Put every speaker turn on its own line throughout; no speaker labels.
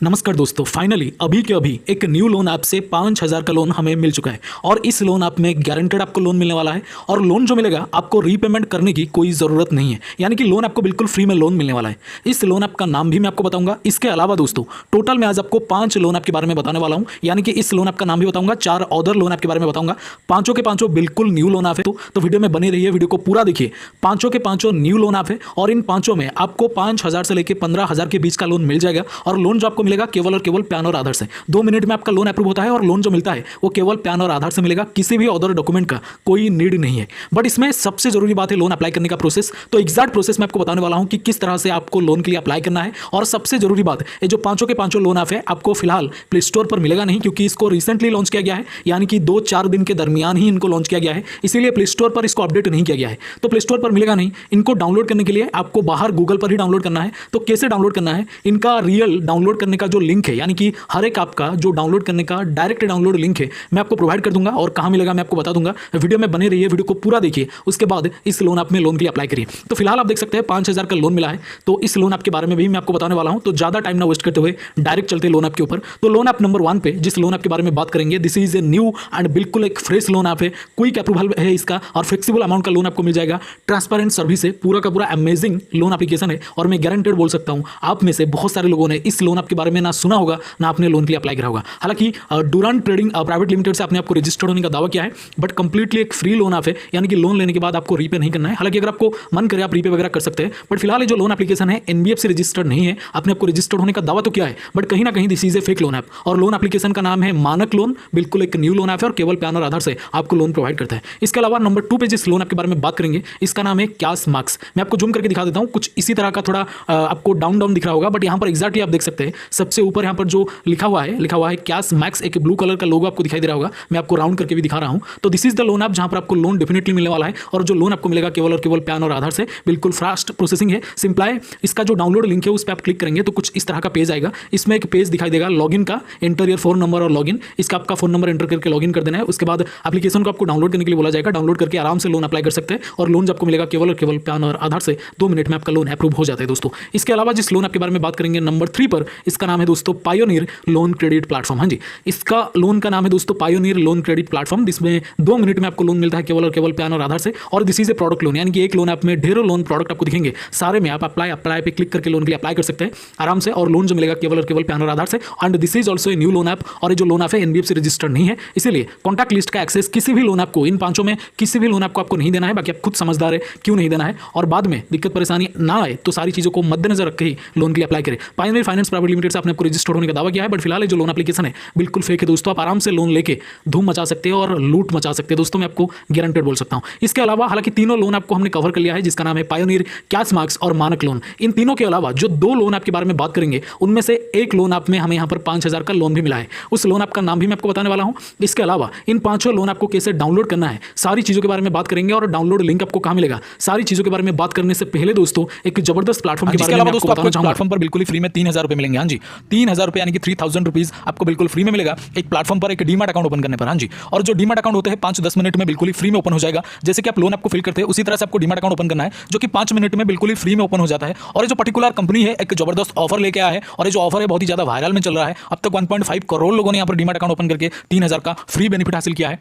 नमस्कार दोस्तों, फाइनली अभी के अभी एक न्यू लोन ऐप से 5,000 का लोन हमें मिल चुका है और इस लोन ऐप में गारंटेड आपको लोन मिलने वाला है और लोन जो मिलेगा आपको रीपेमेंट करने की कोई ज़रूरत नहीं है, यानी कि लोन आपको बिल्कुल फ्री में लोन मिलने वाला है। इस लोन ऐप का नाम भी मैं आपको बताऊंगा। इसके अलावा दोस्तों टोटल मैं आज आपको 5 लोन ऐप के बारे में बताने वाला हूँ, यानी कि इस लोन ऐप का नाम भी बताऊंगा, 4 अदर लोन ऐप के बारे में बताऊंगा। पांचों के पांचों बिल्कुल न्यू लोन ऐप है, तो वीडियो में बने रहिए, वीडियो को पूरा देखिए। पांचों के पांचों न्यू लोन ऐप है और इन पांचों में आपको 5,000 से लेकर 15,000 के बीच का लोन मिल जाएगा और लोन जो आपको मिलेगा केवल और केवल पैन और आधार से। 2 मिनट में आपका लोन अप्रूव होता है और लोन जो मिलता है वो केवल पैन और आधार से मिलेगा, किसी भी अदर डॉक्यूमेंट का कोई नीड नहीं है। बट इसमें सबसे जरूरी बात है लोन अप्लाई करने का प्रोसेस। तो एग्जैक्ट प्रोसेस मैं आपको बताने वाला हूं कि किस तरह से आपको लोन के लिए अप्लाई करना है। और सबसे जरूरी बात, ये जो पांचों के पांचों लोन ऐप है आपको फिलहाल प्ले स्टोर पर मिलेगा नहीं, क्योंकि इसको रिसेंटली लॉन्च किया गया है, यानी कि 2-4 दिन के दरमियान ही इनको लॉन्च किया गया है, इसीलिए प्ले स्टोर पर इसको अपडेट नहीं किया गया है। तो प्ले स्टोर पर मिलेगा नहीं। इनको डाउनलोड करने के लिए आपको बाहर गूगल पर ही डाउनलोड करना है। तो कैसे डाउनलोड करना है, इनका रियल डाउनलोड करने का जो लिंक है, यानी कि हर एक ऐप का जो डाउनलोड करने का डायरेक्ट डाउनलोड लिंक है मैं आपको प्रोवाइड कर दूंगा और कहां मिलेगा मैं आपको बता दूंगा। वीडियो में बने रहिए, वीडियो को पूरा देखिए, उसके बाद इस लोन ऐप में लोन के लिए अप्लाई करिए। तो फिलहाल आप देख सकते हैं 5,000 का लोन मिला है, तो इस लोन ऐप के बारे में भी मैं आपको बताने वाला हूं। तो ज्यादा टाइम ना वेस्ट करते हुए डायरेक्ट चलते लोन ऐप के ऊपर। तो लोन ऐप नंबर 1 पे जिस लोन ऐप के बारे में बात करेंगे, this is a new and बिल्कुल एक फ्रेश लोन ऐप है। क्विक अप्रूवल है इसका और फ्लेक्सिबल अमाउंट का लोन आपको मिल जाएगा। ट्रांसपेरेंट सर्विस है, पूरा का पूरा अमेजिंग लोन एप्लीकेशन है और मैं गारंटेड बोल सकता हूं आप में से बहुत सारे लोगों ने इस लोन ऐप के बारे में ना सुना होगा ना आपने लोन के लिए अप्लाई करा होगा। हालांकि डुरांट ट्रेडिंग प्राइवेट लिमिटेड से आपने आपको रजिस्टर्ड होने का दावा किया है, बट कंप्लीटली एक फ्री लोन ऐप है, यानी कि लोन लेने के बाद आपको रीपे नहीं करना है। हालांकि अगर आपको मन करे आप रीपे वगैरह कर सकते हैं, बट फिलहाल ये जो लोन एप्लीकेशन है एनबीएफसी रजिस्टर्ड नहीं है। आपने आपको रजिस्टर्ड होने का दावा तो किया है, बट कहीं ना कहीं this is a fake loan app. और लोन एप्लीकेशन का नाम है मानक लोन, बिल्कुल एक न्यू लोन ऐप है और केवल पैन और आधार से आपको लोन प्रोवाइड करता है। इसके अलावा नंबर 2 पे जिस लोन ऐप के बारे में बात करेंगे, इसका नाम है कैश मैक्स। मैं आपको जूम करके दिखा देता हूं, कुछ इसी तरह का थोड़ा आपको डाउन दिख रहा होगा, बट यहां पर एक्जैक्टली आप देख सकते हैं सबसे ऊपर यहां पर जो लिखा हुआ है कैश मैक्स, एक ब्लू कलर का लोगो आपको दिखाई दे रहा होगा। मैं आपको राउंड करके भी दिखा रहा हूं। तो this is the loan app जहां पर आपको लोन डेफिनेटली मिलने वाला है और जो लोन आपको मिलेगा केवल और केवल पैन और आधार से, बिल्कुल फास्ट प्रोसेसिंग है, सिंपल है। इसका जो डाउनलोड लिंक है उस पर आप क्लिक करेंगे तो कुछ इस तरह का पेज आएगा। इसमें एक पेज दिखाई देगा लॉगिन का, एंटर योर फोन नंबर और लॉगिन। इसका आपका फोन नंबर एंटर करके लॉगिन कर देना है। उसके बाद एप्लीकेशन को आपको डाउनलोड करने के लिए बोला जाएगा। डाउनलोड करके आराम से लोन अप्लाई कर सकते हैं और लोन आपको मिलेगा केवल और केवल पैन और आधार से। 2 मिनट में आपका लोन अप्रूव हो जाता है दोस्तों। इसके अलावा जिस लोन ऐप के बारे में बात करेंगे नंबर 3 पर, इसका नाम है दोस्तों पायोनियर लोन क्रेडिट प्लेटफॉर्म। हाँ जी, इसका लोन का नाम है दोस्तों पायोनियर लोन क्रेडिट प्लेटफॉर्म, जिसमें 2 मिनट में आपको लोन मिलता है केवल और केवल पैन और आधार से। और this is a product loan, यानी कि एक लोन ऐप में ढेरों लोन प्रोडक्ट आपको दिखेंगे, सारे में आप अप्लाई पे क्लिक करके लोन के लिए अप्लाई कर सकते हैं आराम से, और लोन जो मिलेगा केवल और केवल पैन और आधार से। And this is also a new loan app और ये जो लोन ऐप है एनबीएफसी रजिस्टर्ड नहीं है, इसीलिए कॉन्टैक्ट लिस्ट का एक्सेस किसी भी लोन ऐप को, इन पांचों में किसी भी लोन ऐप को आपको नहीं देना है। बाकी आप खुद समझदार है क्यों नहीं देना है, और बाद में दिक्कत परेशानी ना आए तो सारी चीजों को मद्देनजर रख के ही लोन के लिए अप्लाई करें। पायोनियर फाइनेंस प्राइवेट लिमिटेड से आपने आपको रजिस्टर्ड होने का दावा किया है, बट फिलहाल जो लोन एप्लीकेशन है बिल्कुल फेक है दोस्तों। आप आराम से लोन लेके धूम मचा सकते हैं और लूट मचा सकते हैं दोस्तों, मैं आपको गारंटेड बोल सकता हूं। इसके अलावा हालांकि तीनों लोन आपको हमने कवर कर लिया है, जिसका नाम है पायोनियर, कैश मैक्स और मानक लोन। इन तीनों के अलावा जो 2 लोन ऐप के बारे में बात करेंगे, उनमें से एक लोन ऐप में हमें यहाँ पर 5,000 का लोन भी मिला है। उस लोन ऐप का नाम भी मैं आपको बताने वाला हूं। इसके अलावा इन 5 लोन आपको कैसे डाउनलोड करना है, सारी चीजों के बारे में बात करेंगे और डाउनलोड लिंक आपको कहां मिलेगा, सारी चीजों के बारे में बात करने से पहले दोस्तों एक जबरदस्त प्लेटफॉर्म के बारे में आपको बताना चाहूंगा। प्लेटफॉर्म पर बिल्कुल फ्री में 3,000 रुपए मिलेंगे। हाँ जी, 3,000 रुपए यानी कि 3,000 रुपीज आपको बिल्कुल फ्री में मिलेगा एक प्लेटफॉर्म पर, एक डीमैट अकाउंट ओपन करने पर। हाँ जी, और जो डीमैट अकाउंट होते हैं 5-10 मिनट में बिल्कुल ही फ्री में ओपन हो जाएगा। जैसे कि आप लोन आपको फिल करते हैं उसी तरह से आपको डीमैट अकाउंट ओपन करना है, जो कि 5 मिनट में बिल्कुल ही फ्री में ओपन हो जाता है। और ये जो पर्टिकुलर कंपनी है एक जबरदस्त ऑफर लेके आया है और ये जो ऑफर है बहुत ही ज्यादा वायरल में चल रहा है। अब तक 1.5 करोड़ लोगों ने यहाँ पर डीमैट अकाउंट ओपन करके 3,000 का फ्री बेनिफिट हासिल किया है।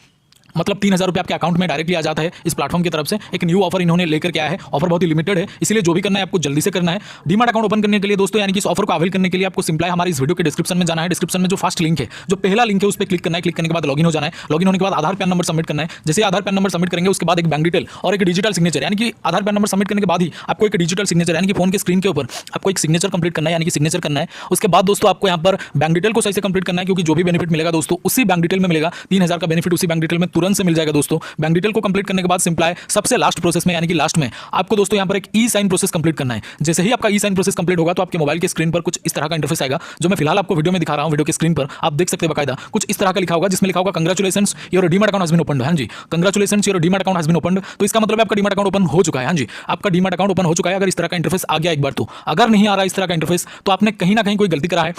मतलब 3,000 रुपये आपके अकाउंट में डायरेक्टली आ जाता है इस प्लेटफॉर्म की तरफ से। एक न्यू ऑफर इन्होंने लेकर के आया है, ऑफर बहुत ही लिमिटेड है, इसलिए जो भी करना है आपको जल्दी से करना है। डीमैट अकाउंट ओपन करने के लिए दोस्तों, यानी कि इस ऑफर को अवेल करने के लिए आपको सिंपल है हमारी इस वीडियो के डिस्क्रिप्शन में जाना है। डिस्क्रिप्शन में जो फर्स्ट लिंक है, जो पहला लिंक है उस पर क्लिक करना है। क्लिक करने के बाद लॉगिन हो जाना है। लॉगिन होने के बाद आधार पैन नंबर सबमिट करना है। जैसे आधार पैन नंबर सबमिट करेंगे उसके बाद एक बैंक डिटेल और एक डिजिटल सिग्नेचर, यानी कि आधार पैन नंबर सबमिट करने के बाद ही आपको एक डिजिटल सिग्नेचर, यानी कि फोन के स्क्रीन के ऊपर आपको एक सिग्नेचर कंप्लीट करना है, यानी कि सिग्नेचर करना है। उसके बाद दोस्तों आपको यहाँ पर बैंक डिटेल को सही से कंप्लीट करना है, क्योंकि जो भी बेनिफिट मिलेगा दोस्तों उसी बैंक डिटेल में मिलेगा। 3,000 का बेनिफिट उसी बैंक डिटेल में तुरंत से मिल जाएगा दोस्तों। बैंक डिटेल को कंप्लीट करने के बाद सिंपल है सबसे लास्ट प्रोसेस में, यानी कि लास्ट में आपको दोस्तों यहाँ पर एक ई साइन प्रोसेस कंप्लीट करना है। जैसे ही आपका ई साइन प्रोसेस कंप्लीट होगा तो आपके मोबाइल के स्क्रीन पर कुछ इस तरह का इंटरफेस आएगा, जो मैं फिलहाल आपको वीडियो में दिखा रहा हूं। वीडियो के स्क्रीन पर आप देख सकते हैं बकायदा कुछ इस तरह का लिखा होगा, जिसमें लिखा होगा congratulations your demat account has been opened. हां जी, congratulations your demat account has been opened. तो इसका मतलब आपका डीमैट अकाउंट ओपन हो चुका है। हां जी, आपका डीमैट अकाउंट ओपन हो चुका है। अगर इस तरह का इंटरफेस आ गया एक बार तो, अगर नहीं आ रहा इस तरह का इंटरफेस तो आपने कहीं ना कहीं कोई गलती करा है।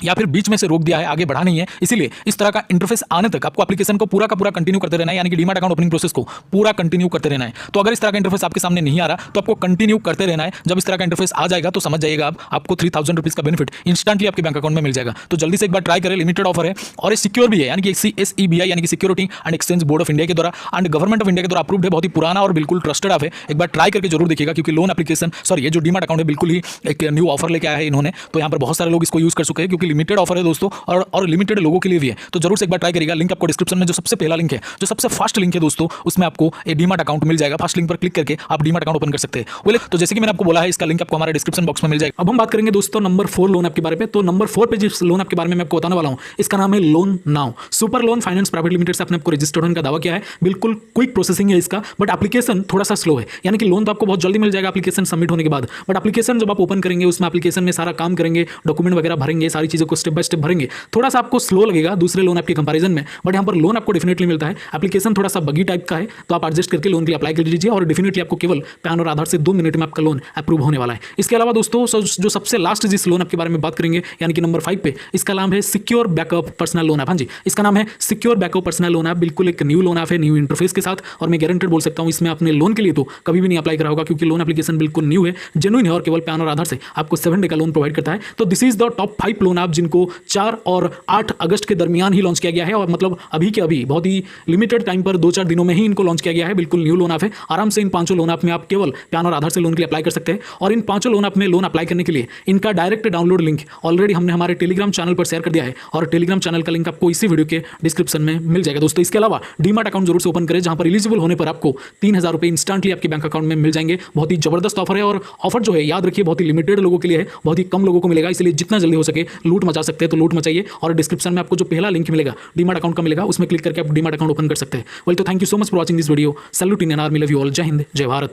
या फिर बीच में से रोक दिया है, आगे बढ़ा नहीं है। इसीलिए इस तरह का इंटरफेस आने तक आपको एप्लीकेशन को पूरा का पूरा कंटिन्यू करते रहना है, यानी कि डीमैट अकाउंट ओपनिंग प्रोसेस को पूरा कंटिन्यू करते रहना है। तो अगर इस तरह का इंटरफेस आपके सामने नहीं आ रहा तो आपको कंटिन्यू करते रहना है। जब इस तरह का इंटरफेस आ जाएगा तो समझ जाइएगा आपको 3000 रुपीज़ का बेनिफिट इंस्टेंटली आपके बैंक अकाउंट में मिल जाएगा। तो जल्दी से एक बार ट्राई करें, लिमिटेड ऑफर है और ये सिक्योर भी है, यानी कि SEBI यानी कि security and exchange board of India के द्वारा एंड गवर्नमेंट ऑफ इंडिया के द्वारा अप्रूव्ड है। बहुत ही पुराना और बिल्कुल ट्रस्टेड ऐप है, एक बार ट्राई करके जरूर देखिएगा, क्योंकि लोन एप्लीकेशन ये जो डीमैट अकाउंट है बिल्कुल ही एक न्यू ऑफर लेके आया है इन्होंने। तो यहाँ पर बहुत सारे लोग इसको यूज कर चुके हैं, क्योंकि लिमिटेड ऑफर है दोस्तों और लिमिटेड लोगों के लिए भी है। तो जरूर से एक बार ट्राई करिएगा। लिंक आपको डिस्क्रिप्शन में जो सबसे पहला लिंक है, जो सबसे फास्ट लिंक है दोस्तों, उसमें आपको एक डीमैट अकाउंट मिल जाएगा। फर्स्ट लिंक पर क्लिक करके आप डीमैट अकाउंट ओपन कर सकते हैं। बोले तो जैसे कि मैंने आपको बोला है, इसका लिंक आपको हमारे डिस्क्रिप्शन बॉक्स में मिल जाएगा। अब हम बात करेंगे दोस्तों नंबर 4 लोन ऐप के बारे में। तो नंबर 4 पे जिस लोन ऐप के बारे में मैं आपको बताने वाला हूं, इसका नाम है loan now. Super loan finance private limited से आपने आपको रजिस्टर्ड होने का दावा किया है। बिल्कुल क्विक प्रोसेसिंग है इसका, बट एप्लीकेशन थोड़ा सा स्लो है, यानी कि लोन तो आपको बहुत जल्दी मिल जाएगा एप्लीकेशन सबमिट होने के बाद, बट एप्लीकेशन जब आप ओपन करेंगे, उसमें एप्लीकेशन में सारा काम करेंगे, डॉक्यूमेंट वगैरह भरेंगे, सारी चीज़ों को स्टेप बाय स्टेप भरेंगे, थोड़ा सा आपको स्लो लगेगा दूसरे लोन ऐप के कंपैरिजन में। बट यहाँ पर लोन आपको डेफिनेटली मिलता है। एप्लीकेशन थोड़ा सा बगी टाइप का है, तो आप एडजस्ट करके लोन के लिए अप्लाई कर लीजिए और डेफिनेटली आपको केवल पैन और आधार से 2 मिनट में आपका लोन अप्रूव होने वाला है। इसके अलावा दोस्तों जो सबसे लास्ट जिस लोन ऐप के बारे में बात करेंगे, यानी कि नंबर 5 पे, इसका नाम है secure backup personal loan app. हाँ जी, इसका नाम है secure backup personal loan app. बिल्कुल एक न्यू लोन ऐप है, न्यू इंटरफेस के साथ, और मैं गारंटेड बोल सकता हूँ इसमें आपने लोन के लिए तो कभी भी नहीं अप्लाई करा होगा, क्योंकि लोन एप्लीकेशन बिल्कुल न्यू है, जेन्युइन है और केवल पैन और आधार से आपको 7 डे का लोन प्रोवाइड करता है। तो this is the top 5 loan app जिनको 4 और 8 अगस्त के दरमियान ही लॉन्च किया गया है, और मतलब अभी के अभी बहुत ही लिमिटेड टाइम पर 2-4 दिनों में ही इनको लॉन्च किया गया है। बिल्कुल न्यू लोन ऐप है। आराम से इन 5 लोन ऐप में आप केवल पैन और आधार से लोन के लिए अप्लाई कर सकते हैं। और इन 5 लोन ऐप में लोन अप्लाई करने के लिए इनका डायरेक्ट डाउनलोड लिंक ऑलरेडी हमने हमारे टेलीग्राम चैनल पर शेयर कर दिया है, और टेलीग्राम चैनल का लिंक आपको इसी वीडियो के डिस्क्रिप्शन में मिल जाएगा दोस्तों। इसके अलावा डीमैट अकाउंट जरूर से ओपन करें, जहां पर एलिजिबल होने पर आपको 3000 रुपये इंस्टेंटली आपके बैंक अकाउंट में मिल जाएंगे। बहुत ही जबरदस्त ऑफर है, और ऑफर जो है याद रखिए बहुत ही लिमिटेड लोगों के लिए है, बहुत ही कम लोगों को मिलेगा, इसलिए जितना जल्दी हो सके लूट मचा सकते हैं तो लूट मचाइए। और डिस्क्रिप्शन में आपको जो पहला लिंक मिलेगा डीमैट अकाउंट का मिलेगा, उसमें क्लिक करके आप डीमैट अकाउंट ओपन कर सकते हैं। वेल, तो thank you so much for watching this video. Salute Indian army, love you all. जय हिंद, जय भारत।